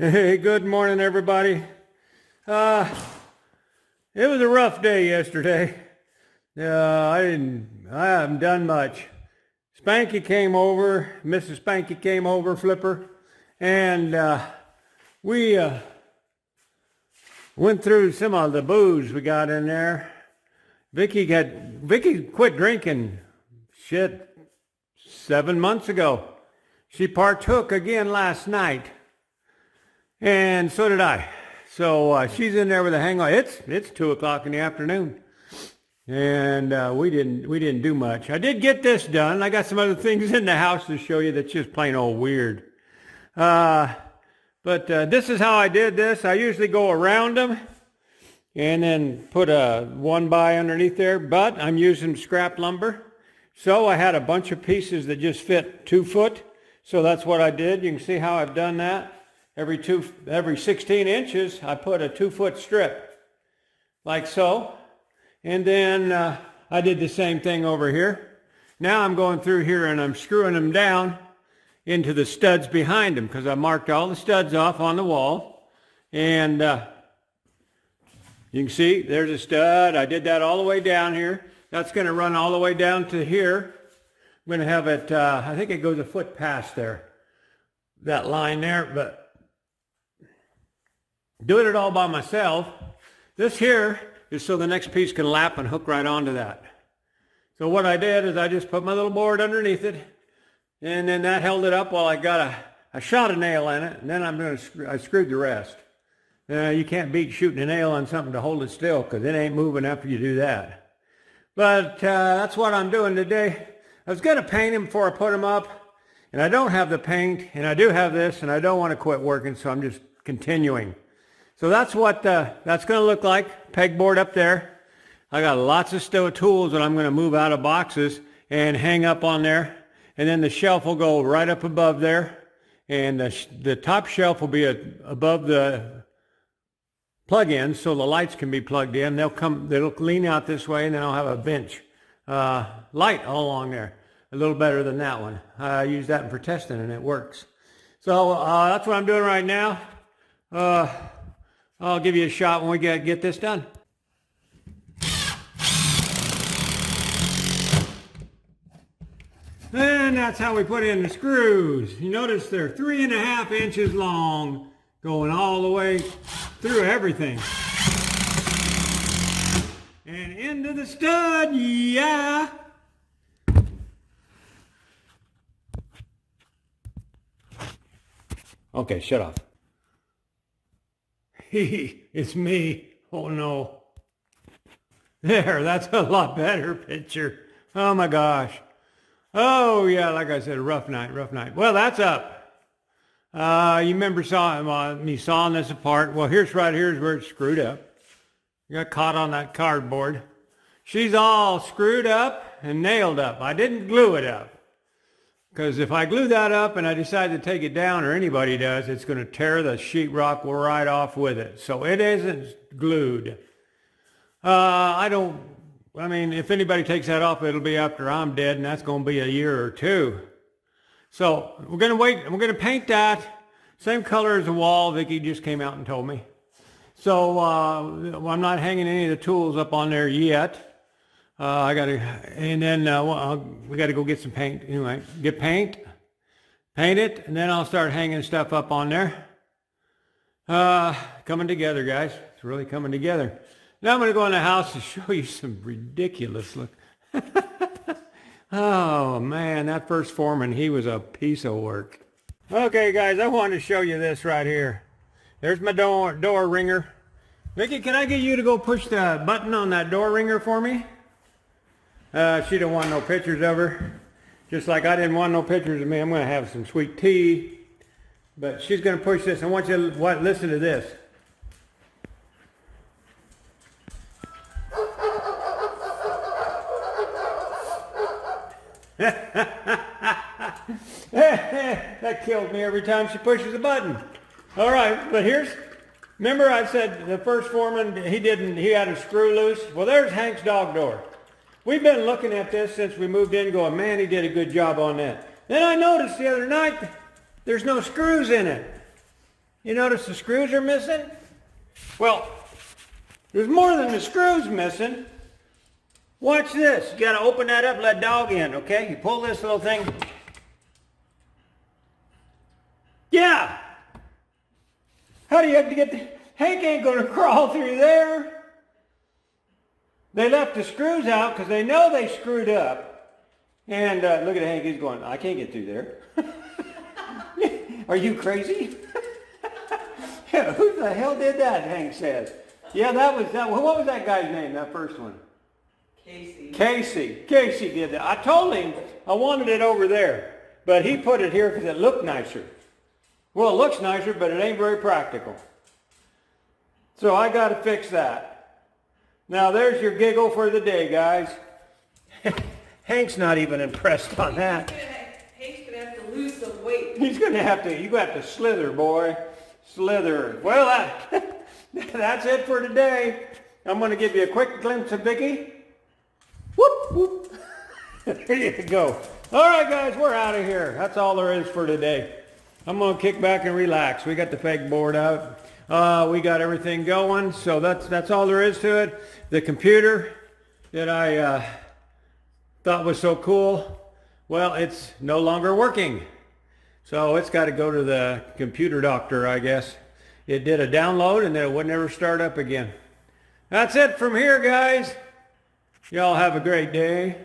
Hey, good morning, everybody. It was a rough day yesterday. I haven't done much. Spanky came over, Mrs. Spanky came over, Flipper, and we went through some of the booze we got in there. Vicky quit drinking, 7 months ago. She partook again last night. And so did I. So she's in there with a hangover. It's 2 o'clock in the afternoon, and we didn't do much. I did get this done. I got some other things in the house to show you that's just plain old weird. But this is how I did this. I usually go around them and then put a 1x underneath there. But I'm using scrap lumber, so I had a bunch of pieces that just fit 2 foot. So that's what I did. You can see how I've done that. Every 16 inches, I put a 2-foot strip, like so. And then I did the same thing over here. Now I'm going through here and I'm screwing them down into the studs behind them, because I marked all the studs off on the wall. And you can see there's a stud. I did that all the way down here. That's going to run all the way down to here. I'm going to have it, I think it goes a foot past there, that line there, but doing it all by myself. This here is so the next piece can lap and hook right onto that. So what I did is I just put my little board underneath it, and then that held it up while I shot a nail in it, and then I screwed the rest. You can't beat shooting a nail on something to hold it still, because it ain't moving after you do that. But that's what I'm doing today. I was going to paint them before I put them up, and I don't have the paint, and I do have this, and I don't want to quit working, so I'm just continuing. So that's what that's going to look like. Pegboard up there. I got lots of tools that I'm going to move out of boxes and hang up on there. And then the shelf will go right up above there. And the top shelf will be above the plug-ins, so the lights can be plugged in. They'll lean out this way, and then I'll have a bench light all along there. A little better than that one. I use that for testing, and it works. So that's what I'm doing right now. I'll give you a shot when we get this done. And that's how we put in the screws. You notice they're 3.5 inches long, going all the way through everything. And into the stud, yeah. Okay, shut off. It's me. Oh no. There, that's a lot better picture. Oh my gosh. Oh yeah, like I said, rough night. Well, that's up. You remember me sawing this apart. Well, here's where it's screwed up. Got caught on that cardboard. She's all screwed up and nailed up. I didn't glue it up, because if I glue that up and I decide to take it down, or anybody does, it's going to tear the sheetrock right off with it. So it isn't glued. I mean, if anybody takes that off, it'll be after I'm dead, and that's going to be a year or two. So we're going to wait, and we're going to paint that same color as the wall. Vicky just came out and told me. So I'm not hanging any of the tools up on there yet. We got to go get some paint. Anyway, get paint it, and then I'll start hanging stuff up on there. Coming together, guys. It's really coming together. Now I'm going to go in the house and show you some ridiculous look. Oh man, that first foreman, he was a piece of work. Okay, guys, I wanted to show you this right here. There's my door ringer. Vicky, can I get you to go push the button on that door ringer for me? She don't want no pictures of her. Just like I didn't want no pictures of me. I'm going to have some sweet tea. But she's going to push this. I want you to listen to this. That kills me every time she pushes a button. All right, but remember I said the first foreman, he had a screw loose? Well, there's Hank's dog door. We've been looking at this since we moved in, going, man, he did a good job on that. Then I noticed the other night, there's no screws in it. You notice the screws are missing? Well, there's more than the screws missing. Watch this. You gotta open that up, let dog in, okay? You pull this little thing. Yeah! How do you have to get the... Hank ain't gonna crawl through there. They left the screws out because they know they screwed up. And look at Hank, he's going, I can't get through there. Are you crazy? Yeah, who the hell did that, Hank says. Yeah, that was that. What was that guy's name, that first one? Casey did that. I told him I wanted it over there, but he put it here because it looked nicer. Well, it looks nicer, but it ain't very practical. So I got to fix that. Now there's your giggle for the day, guys. Hank's not even impressed on that. Hank's going to have to lose some weight. He's going to have to, you have to slither, boy. Slither. Well, that's it for today. I'm going to give you a quick glimpse of Vicky. Whoop, whoop. There you go. All right, guys, we're out of here. That's all there is for today. I'm going to kick back and relax. We got the pegboard out. We got everything going, so that's all there is to it. The computer that I thought was so cool, well, it's no longer working. So it's got to go to the computer doctor, I guess. It did a download and then it would never start up again. That's it from here, guys. Y'all have a great day.